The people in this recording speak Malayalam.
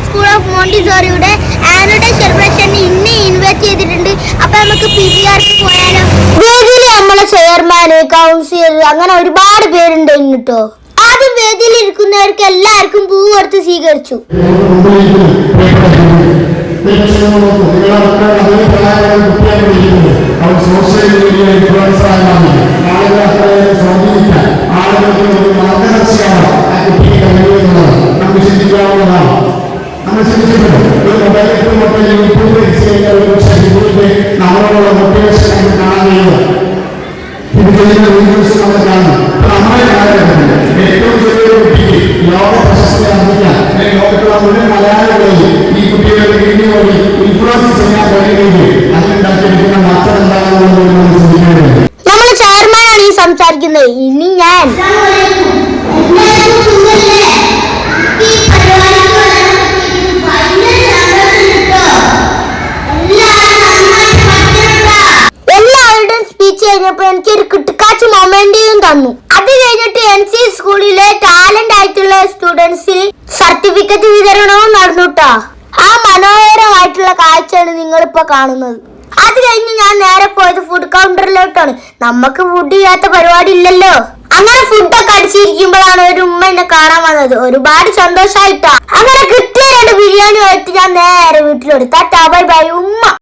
സ്കൂൾ ഓഫ് മോണ്ടിസോറിയുടെ ആനുവൽ സെലിബ്രേഷൻ ഇന്ന് ഇൻവൈറ്റ് ചെയ്തിട്ടുണ്ട്. അപ്പൊ നമുക്ക് PVR പോയാലോ? വേദിയിൽ നമ്മളെ ചെയർമാന്, കൗൺസിലർ, അങ്ങനെ ഒരുപാട് പേരുണ്ട് കേട്ടോ. ആദ്യം വേദിയിൽ ഇരിക്കുന്നവർക്ക് എല്ലാവർക്കും പൂ കൊടുത്ത് സ്വീകരിച്ചു. നമ്മളോടുള്ള മോട്ടിവേഷൻ കാണുകയും ഇത് ചെയ്യുന്ന വീഡിയോസ് നമ്മൾ കാണും. നമ്മുടെ കാലഘട്ടത്തിൽ ഏറ്റവും ചെറിയൊരു കുട്ടിക്ക് ലോക പ്രശസ്തി ആർജിക്കാൻ ലോകത്തുള്ള മുഴുവൻ മലയാളികളെയും ഈ കുട്ടികളുടെ വീഡിയോ വഴി ഇൻഫ്ലുവൻസ് ചെയ്യാൻ കഴിയുമെങ്കിൽ അതിലുണ്ടാക്കിയിരിക്കുന്ന മാറ്റം എന്താണെന്നുള്ളത് നമ്മൾ ചിന്തിക്കേണ്ടതുണ്ട്. നമ്മൾ ചെയർമാനാണ് ഈ സംസാരിക്കുന്നത്. ഇനി ഞാൻ എനിക്കൊരു കിട്ടുക്കാച്ച് മൊമെന്റും തന്നു. അത് കഴിഞ്ഞിട്ട് NC സ്കൂളിലെ ടാലന്റ് ആയിട്ടുള്ള സ്റ്റുഡൻസിന് സർട്ടിഫിക്കറ്റ് വിതരണവും നടന്നുട്ടാ. ആ മനോഹരമായിട്ടുള്ള കാഴ്ചയാണ് നിങ്ങളിപ്പോ കാണുന്നത്. അത് കഴിഞ്ഞ് ഞാൻ നേരെ പോയത് ഫുഡ് കൗണ്ടറിലോട്ടാണ്. നമുക്ക് ഫുഡ് ചെയ്യാത്ത പരിപാടി ഇല്ലല്ലോ. അങ്ങനെ ഫുഡൊക്കെ അടിച്ചിരിക്കുമ്പോഴാണ് ഒരു ഉമ്മ എന്നെ കാണാൻ വന്നത്. ഒരുപാട് സന്തോഷായിട്ടാ. അങ്ങനെ കിട്ടിയ 2 ബിരിയാണി കഴിച്ച് ഞാൻ നേരെ വീട്ടിലെടുത്ത. ബൈ ബൈ ഉമ്മ.